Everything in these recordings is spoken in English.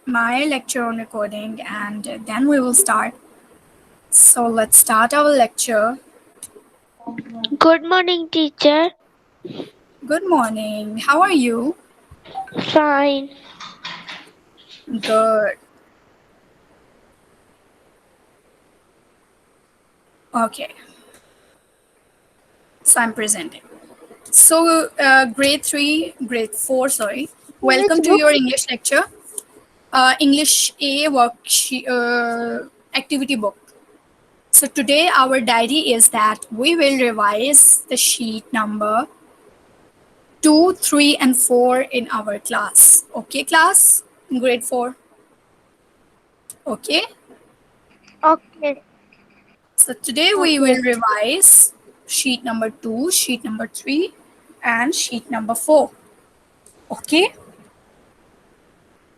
my lecture on recording and then we will start. So let's start our lecture. Good morning, teacher. Good morning. How are you? Fine. Good. Okay. So I'm presenting. So grade 3, grade 4, sorry. Which Welcome to book? your English lecture. English A worksheet activity book. So today our diary is that we will revise the sheet number 2, 3, and 4 in our class. Okay, class? Grade 4. Okay. Okay. So today we Okay. will revise sheet number 2, sheet number 3, and sheet number 4. Okay.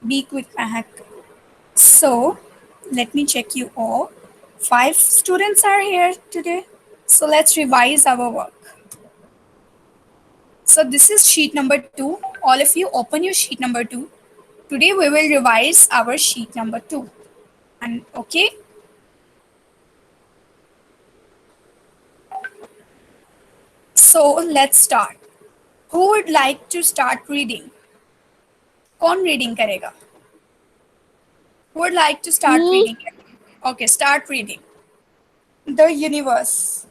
Be quick, Mahak. So let me check you all. 5 students are here today. So let's revise our work. So this is sheet number 2. All of you open your sheet number 2. Today we will revise our sheet number 2. And okay. So let's start. Who would like to start reading? कौन reading करेगा? Who would like to start Me, reading? Okay, start reading. The universe.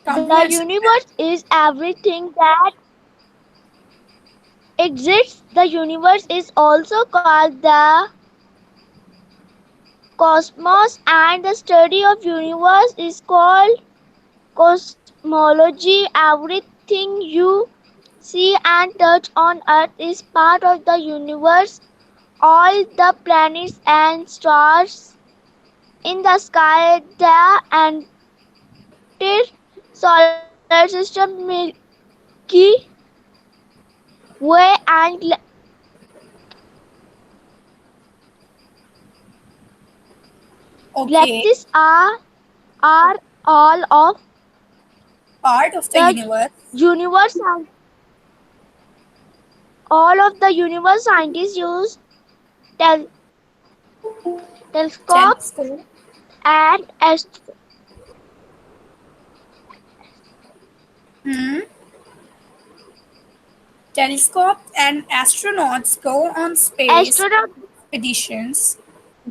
the Comprehension. universe is everything that exists. The universe is also called the cosmos, and the study of universe is called cosmology. Everything you see and touch on Earth is part of the universe. All the planets and stars in the sky, the entire solar system, Milky Way, and Okay, galaxies are all of part of the the universe. universe. And all of the universe scientists use tel- telescope Telescope. and Hmm. Telescope and astronauts go on space astronauts expeditions.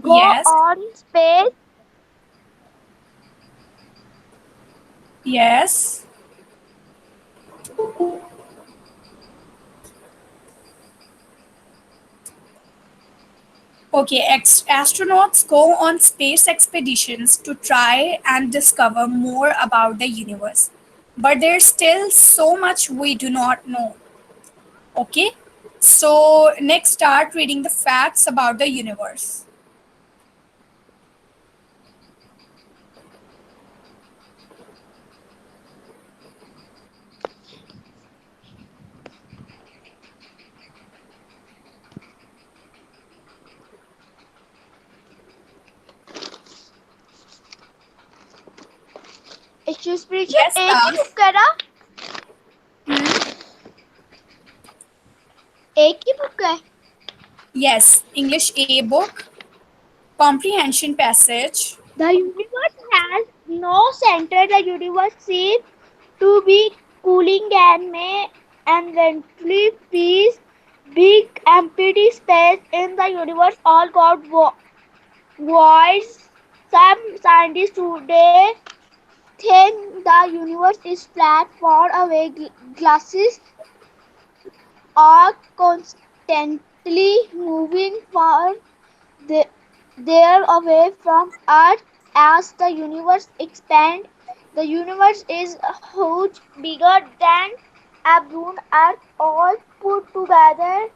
go Yes, on space. yes. Okay, astronauts go on space expeditions to try and discover more about the universe. But there's still so much we do not know. Okay, so next start reading the facts about the universe. Excuse me, Yes, एक ही class. Book है ना? Hmm? एक ही book है. Yes, English A book, comprehension passage. The universe has no center. The universe seems to be cooling and may eventually freeze. Big empty space in the universe all got voids. Some scientists today think the universe is flat, far away. Glasses are constantly moving far there away from Earth. As the universe expands, the universe is huge, bigger than a brown Earth all put together.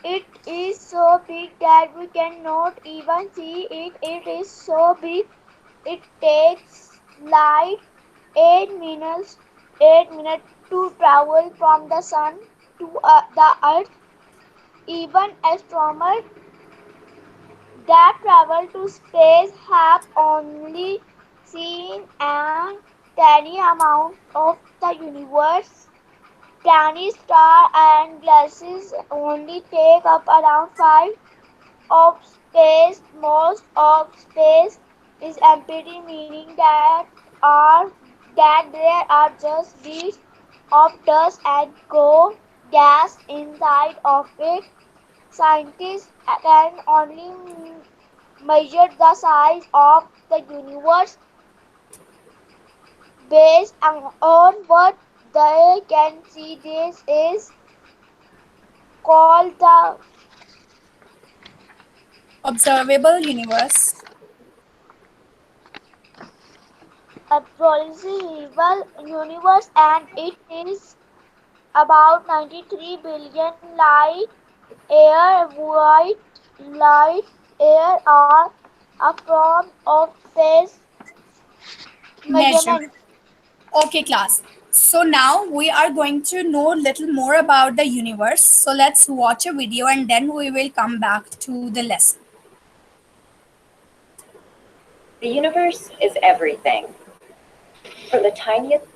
It is so big that we cannot even see it. It is so big it takes light 8 minutes to travel from the sun to the Earth. Even astronomers that travel to space have only seen a tiny amount of the universe. tiny stars and galaxies only take up around 5 of space. Most of space is empty, meaning that there are just bits of dust and coal gas inside of it. Scientists can only measure the size of the universe based on what they can see. This is called the Observable universe. observable universe, and it is about 93 billion light year white light year are a form of space Measure. measurement. Okay, class. So now we are going to know a little more about the universe. So let's watch a video and then we will come back to the lesson. The universe is everything. From the tiniest.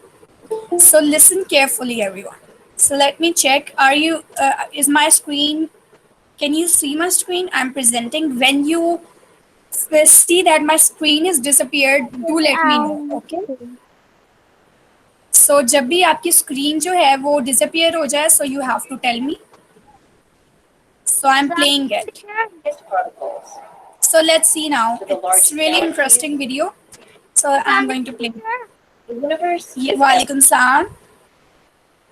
So listen carefully, everyone. So let me check. Is my screen, can you see my screen? I'm presenting. When you see that my screen is disappeared, do let me know. Okay. So जब भी आपकी screen जो है वो disappear हो जाए, so you have to tell me. So I'm playing it. Particles. So let's see now. It's really interesting video. So I'm going to play. The universe is Walaikum salam.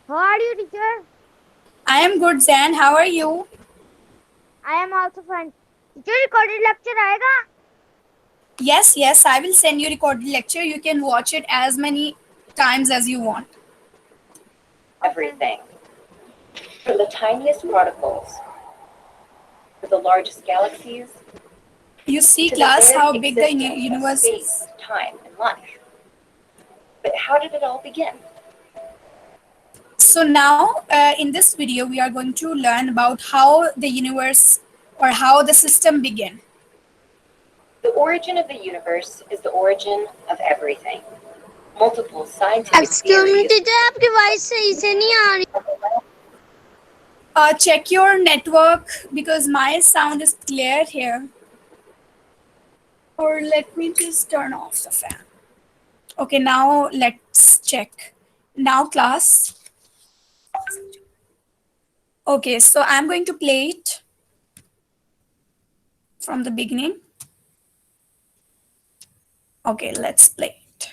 How are you, teacher? I am good, Zan. How are you? I am also fine. Teacher, recorded lecture आएगा? Yes, I will send you recorded lecture. You can watch it as many times as you want. everything. From the tiniest particles to the largest galaxies. You see, to class, the very how big the existence of universe space, is. time, and life. But how did it all begin? So now, in this video, we are going to learn about how the universe or how the system began. The origin of the universe is the origin of everything. Multiple scientific Excuse me, theories. teacher, आपकी voice सही से नहीं आ रही. Check your network because my sound is clear here. Or let me just turn off the fan. Okay, now let's check. Now, class. Okay, so I'm going to play it from the beginning. Okay, let's play it.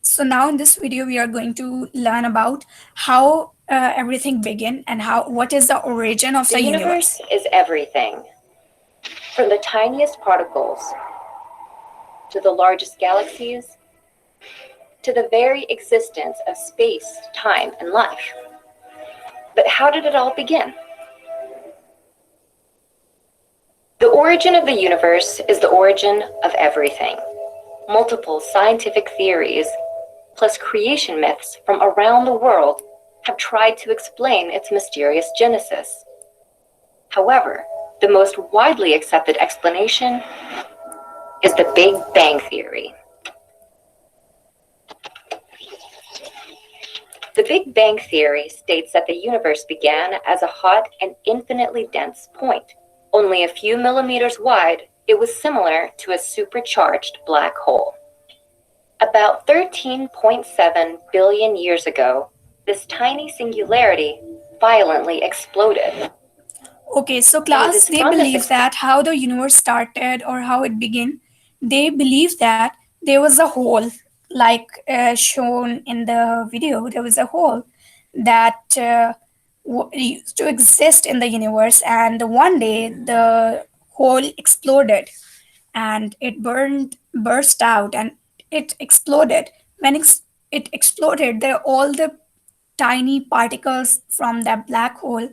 So now in this video, we are going to learn about how everything began and what is the origin of the universe. Is everything. From the tiniest particles to the largest galaxies to the very existence of space, time, and life. But how did it all begin? The origin of the universe is the origin of everything. Multiple scientific theories, plus creation myths from around the world, have tried to explain its mysterious genesis. However, the most widely accepted explanation is the Big Bang Theory. The Big Bang Theory states that the universe began as a hot and infinitely dense point. Only a few millimeters wide, it was similar to a supercharged black hole. About 13.7 billion years ago, this tiny singularity violently exploded. Okay, so class, they believe that how the universe started or how it began, they believe that there was a hole, like shown in the video, there was a hole that used to exist in the universe, and one day the hole exploded and it burst out, and it exploded. When it exploded, all the tiny particles from that black hole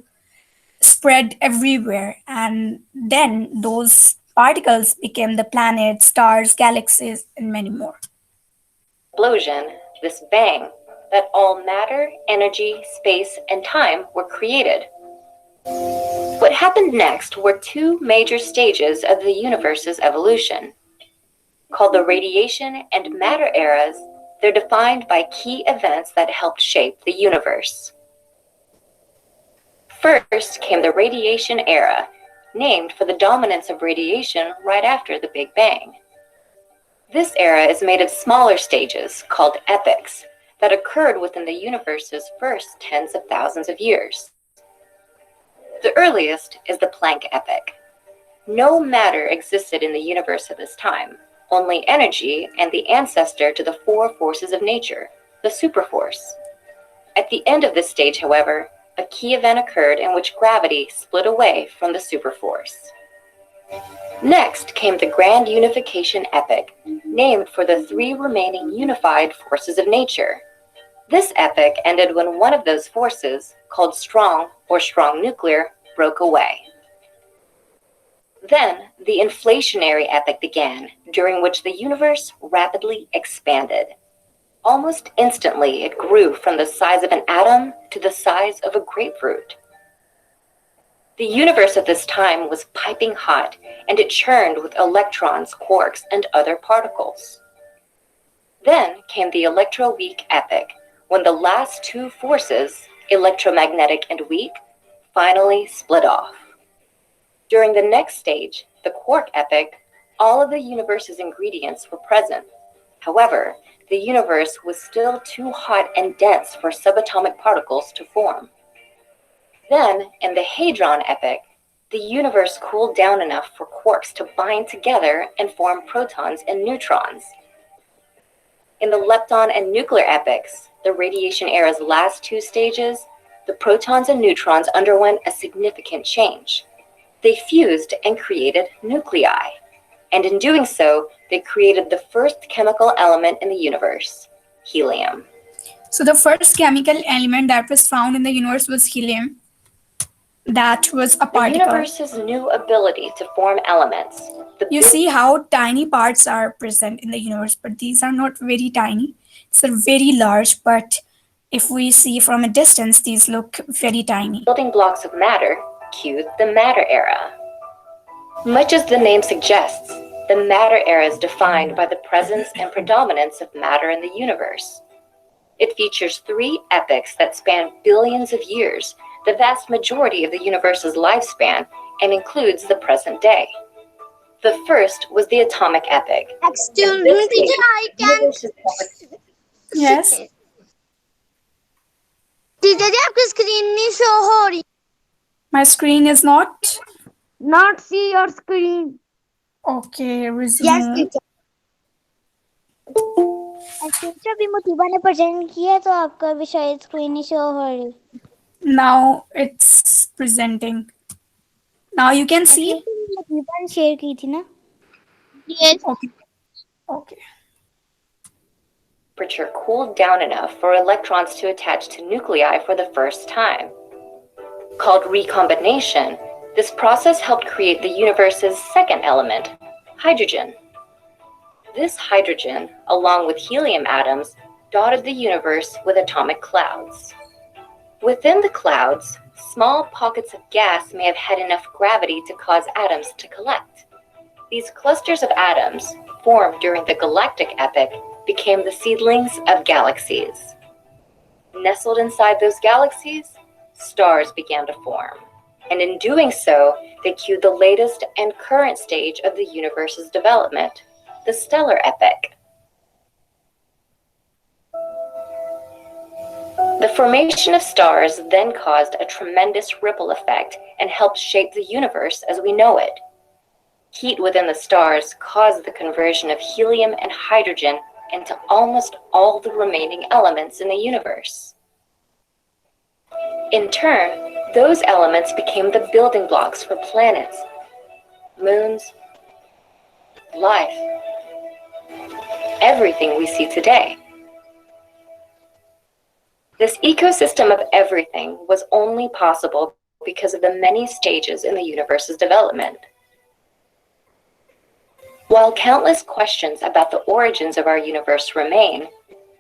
spread everywhere, and then those particles became the planets, stars, galaxies, and many more. Explosion, this bang, that all matter, energy, space, and time were created. What happened next were two major stages of the universe's evolution, called the radiation and matter eras They're defined by key events that helped shape the universe. First came the radiation era, named for the dominance of radiation right after the Big Bang. This era is made of smaller stages, called epochs, that occurred within the universe's first tens of thousands of years. The earliest is the Planck Epic. No matter existed in the universe at this time, only energy and the ancestor to the four forces of nature, the superforce. At the end of this stage, however, a key event occurred in which gravity split away from the superforce. Next came the Grand Unification Epic, named for the three remaining unified forces of nature. This epoch ended when one of those forces, called strong or strong nuclear, broke away. Then, the inflationary epoch began, during which the universe rapidly expanded. Almost instantly, it grew from the size of an atom to the size of a grapefruit. The universe at this time was piping hot, and it churned with electrons, quarks, and other particles. Then came the electroweak epoch, when the last two forces, electromagnetic and weak, finally split off. During the next stage, the quark epoch, all of the universe's ingredients were present. However, the universe was still too hot and dense for subatomic particles to form. Then, in the hadron epoch, the universe cooled down enough for quarks to bind together and form protons and neutrons. In the lepton and nuclear epochs, the radiation era's last two stages, the protons and neutrons underwent a significant change. They fused and created nuclei, and in doing so, they created the first chemical element in the universe, helium. So the first chemical element that was found in the universe was helium. That was a The particle. universe's new ability to form elements. You see how tiny parts are present in the universe, but these are not very tiny. They're very large, but if we see from a distance, these look very tiny. Building blocks of matter cued the matter era. Much as the name suggests, the matter era is defined by the presence and predominance of matter in the universe. It features three epochs that span billions of years, the vast majority of the universe's lifespan, and includes the present day. The first was the atomic epoch. Excuse me, teacher, I can't. Yes. Teacher ji आपकी screen नहीं show हो रही. My screen is not. Not see your screen. Okay, resume. Yes, teacher. Teacher अभी मोटिबा ने present किया तो आपका भी शायद स्क्रीन नहीं शो हो रही. Now it's presenting. Now you can see. मोटिबा ने शेयर की थी ना. Yes. Okay. Okay. Temperature cooled down enough for electrons to attach to nuclei for the first time. Called recombination, this process helped create the universe's second element, hydrogen. This hydrogen, along with helium atoms, dotted the universe with atomic clouds. Within the clouds, small pockets of gas may have had enough gravity to cause atoms to collect. These clusters of atoms, formed during the galactic epoch, became the seedlings of galaxies. Nestled inside those galaxies, stars began to form. And in doing so, they cued the latest and current stage of the universe's development, the stellar epoch. The formation of stars then caused a tremendous ripple effect and helped shape the universe as we know it. Heat within the stars caused the conversion of helium and hydrogen into almost all the remaining elements in the universe. In turn, those elements became the building blocks for planets, moons, life, everything we see today. This ecosystem of everything was only possible because of the many stages in the universe's development. While countless questions about the origins of our universe remain,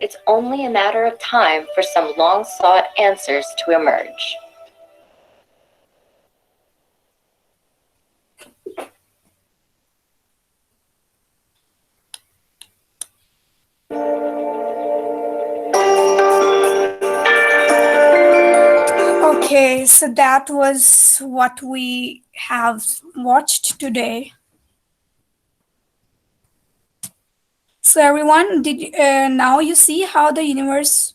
it's only a matter of time for some long-sought answers to emerge. Okay, so that was what we have watched today. So everyone, did now you see how the universe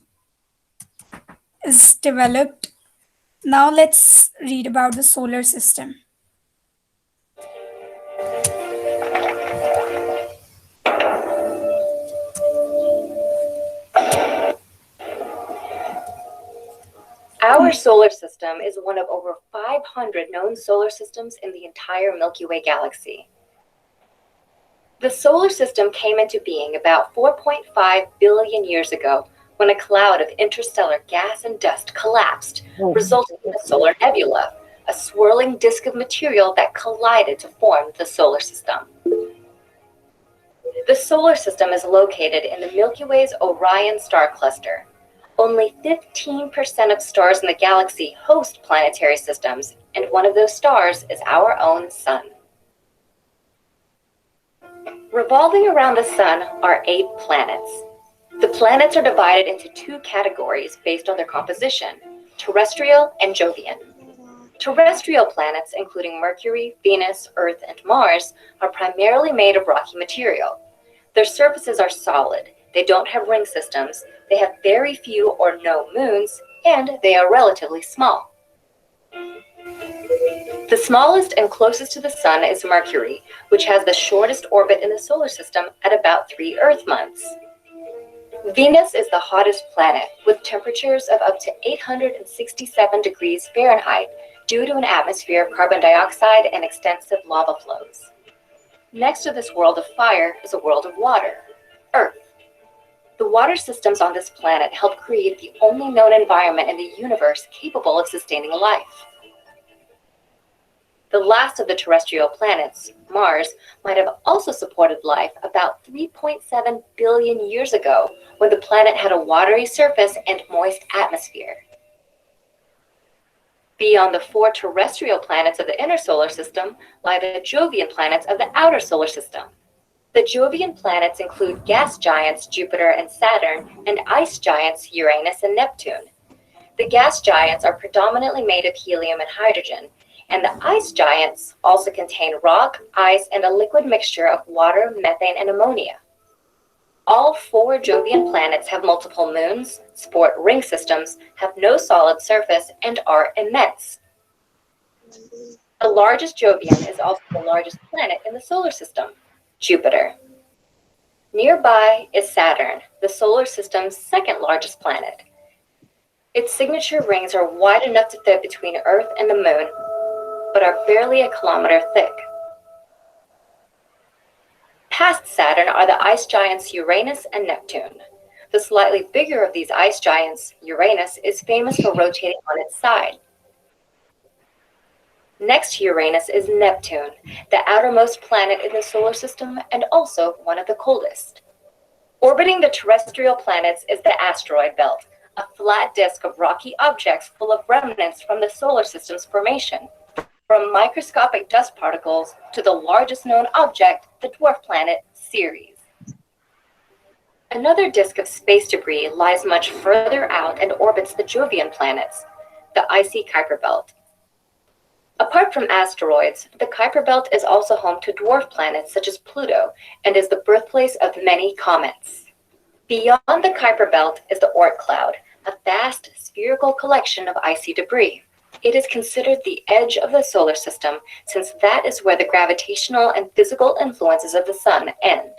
is developed? Now let's read about the solar system. Our solar system is one of over 500 known solar systems in the entire Milky Way galaxy. The solar system came into being about 4.5 billion years ago when a cloud of interstellar gas and dust collapsed, resulting in a solar nebula, a swirling disk of material that collided to form the solar system. The solar system is located in the Milky Way's Orion star cluster. Only 15% of stars in the galaxy host planetary systems, and one of those stars is our own Sun. Revolving around the Sun are 8 planets. The planets are divided into 2 categories based on their composition: terrestrial and Jovian. Terrestrial planets, including Mercury, Venus, Earth, and Mars, are primarily made of rocky material. Their surfaces are solid, they don't have ring systems, they have very few or no moons, and they are relatively small. The smallest and closest to the Sun is Mercury, which has the shortest orbit in the solar system at about 3 Earth months. Venus is the hottest planet, with temperatures of up to 867 degrees Fahrenheit due to an atmosphere of carbon dioxide and extensive lava flows. Next to this world of fire is a world of water, Earth. The water systems on this planet help create the only known environment in the universe capable of sustaining life. The last of the terrestrial planets, Mars, might have also supported life about 3.7 billion years ago when the planet had a watery surface and moist atmosphere. Beyond the 4 terrestrial planets of the inner solar system lie the Jovian planets of the outer solar system. The Jovian planets include gas giants Jupiter and Saturn and ice giants Uranus and Neptune. The gas giants are predominantly made of helium and hydrogen, and the ice giants also contain rock, ice, and a liquid mixture of water, methane, and ammonia. All 4 Jovian planets have multiple moons, sport ring systems, have no solid surface, and are immense. The largest Jovian is also the largest planet in the solar system, Jupiter. Nearby is Saturn, the solar system's second largest planet. Its signature rings are wide enough to fit between Earth and the Moon, but are barely a kilometer thick. Past Saturn are the ice giants Uranus and Neptune. The slightly bigger of these ice giants, Uranus, is famous for rotating on its side. Next to Uranus is Neptune, the outermost planet in the solar system and also one of the coldest. Orbiting the terrestrial planets is the Asteroid Belt, a flat disk of rocky objects full of remnants from the solar system's formation, from microscopic dust particles to the largest known object, the dwarf planet Ceres. Another disk of space debris lies much further out and orbits the Jovian planets, the icy Kuiper Belt. Apart from asteroids, the Kuiper Belt is also home to dwarf planets such as Pluto and is the birthplace of many comets. Beyond the Kuiper Belt is the Oort cloud, a vast spherical collection of icy debris. It is considered the edge of the solar system since that is where the gravitational and physical influences of the Sun end.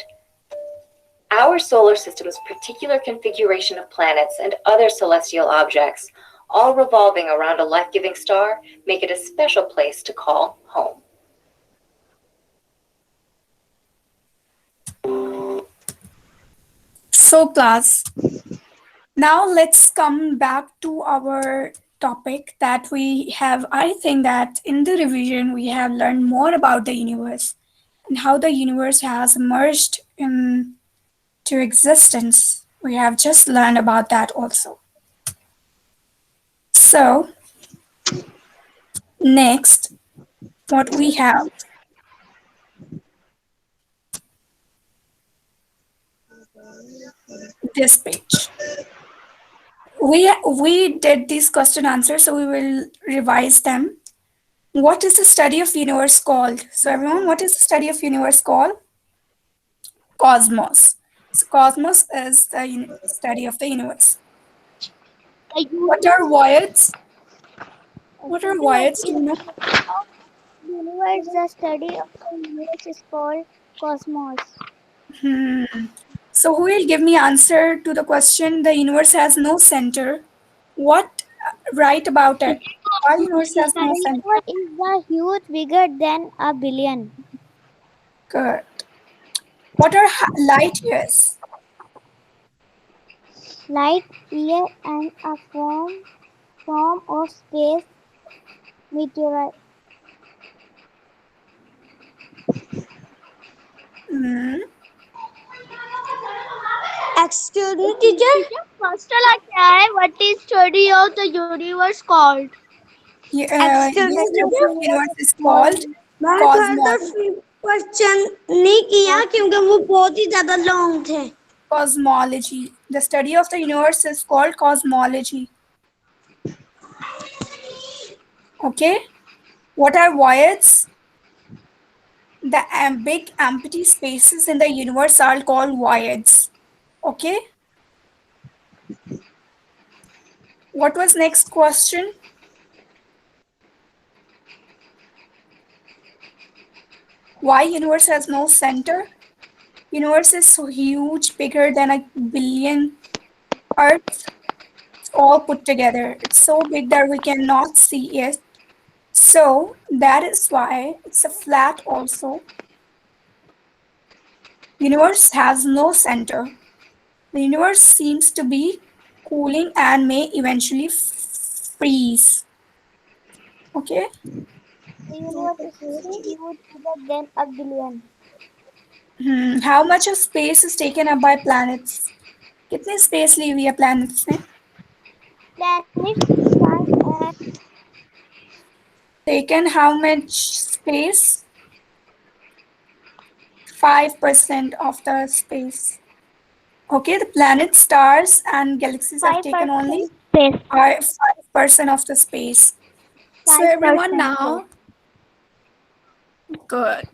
Our solar system's particular configuration of planets and other celestial objects, all revolving around a life-giving star, make it a special place to call home. So, class, now let's come back to our topic that we have. I think that in the revision we have learned more about the universe and how the universe has emerged into existence. We have just learned about that also. So, next, what we have this page. We did these question answers, so we will revise them. What is the study of universe called? So everyone, what is the study of universe called? Cosmos. So cosmos is the study of the universe. The What are universe, voids? What are actually, what voids? Do is you know? the universe? The study of the universe is called cosmos. Hmm. So who will give me answer to the question? The universe has no center. What right about it? Why universe has The no center? universe is the huge bigger than a billion. Good. What are light years? Light year and a form of space meteorite. Hmm. Excuse me, teacher. First वाला क्या है? What is study of the universe called? Excuse me, The study of teacher. universe is called मैं थोड़ा cosmos. Question नहीं किया क्योंकि वो बहुत ही ज्यादा लॉन्ग थे. Cosmology. The study of the universe is called cosmology. Okay. What are voids? The big empty spaces in the universe are called voids. Okay. What was next question? Why universe has no center? Universe is so huge, bigger than a billion Earths all put together. It's so big that we cannot see it. So that is why it's a flat also. Universe has no center. The universe seems to be cooling and may eventually freeze. Okay. The universe is huge bigger than a billion. How much of space is taken up by planets? कितने space ली हुई है planets ने? Planets, stars, and Taken how much space? 5% of the space. Okay, the planets, stars, and galaxies have taken only 5% space. 5% of the space. So everyone 5% now, space. good.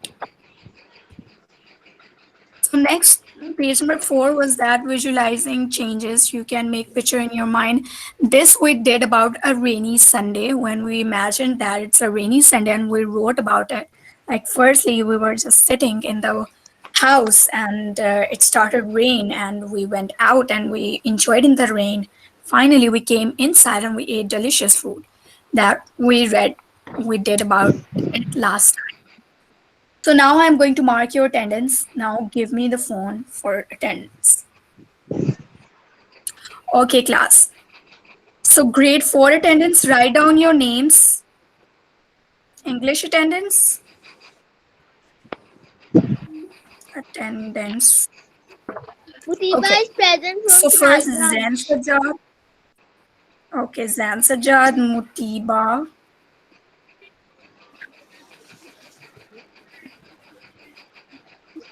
So next, page number 4 was that visualizing changes. You can make picture in your mind. This we did about a rainy Sunday when we imagined that it's a rainy Sunday and we wrote about it. Like firstly, we were just sitting in the house and it started rain and we went out and we enjoyed in the rain. Finally, we came inside and we ate delicious food that we did about it last time. So now I'm going to mark your attendance. Now give me the phone for attendance. Okay, class. So grade 4 attendance, write down your names. English attendance. Attendance. Mutiba Okay. is present from So Canal first branch. Zan Sajad. Okay, Zan Sajad, Mutiba.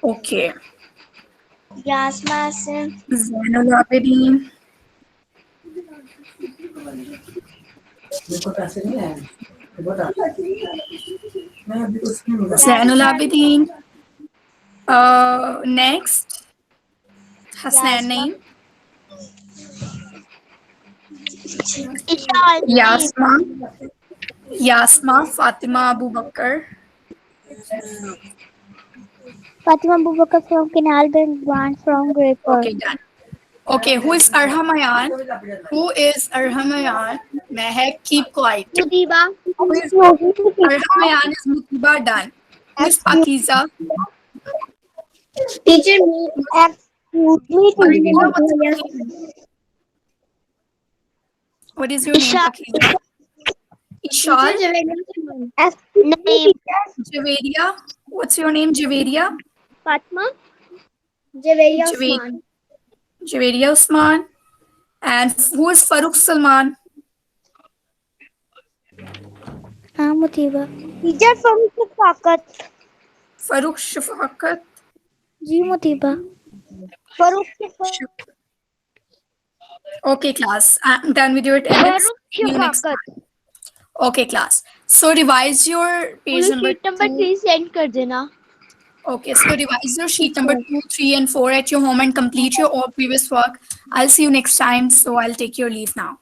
Okay. Yasma Sin. Zainul Abidin. Zainul Yasma. Abidin. Next, Hasnan Yasma. name. Ishal Name. Yasma. Yasma Fatima Abu Bakr. Fatima Bubakar from Canal branch from Grapeford. Okay, done. Okay, who is Arhamayan? Who is Arhamayan? Mehek, keep quiet. Mutiba. Who is Arhamayan is Mutiba done. Who is Pakiza? Teacher me. Excuse Pakiza, what's your me. name? What is your name, Ishal. Pakiza? Teacher Ishal? Javeria. Name. Javeria? What's your name, Javeria? Fatma. Javeria Jave- Osman. Javeria Usman. And who is Farooq Salman? हाँ Mutiba teacher from Shafaqat Farooq Shafaqat. Ji Mutiba Farooq Sh- Okay, class. I'm done with your edits. Farooq See you next Shafaqat. time. Okay, class. So revise your page मुझे number sheet number 2. 3 send कर देना. Okay, so revise your sheet number Two. 2, 3, and 4 at your home and complete your all previous work. I'll see you next time. So I'll take your leave now.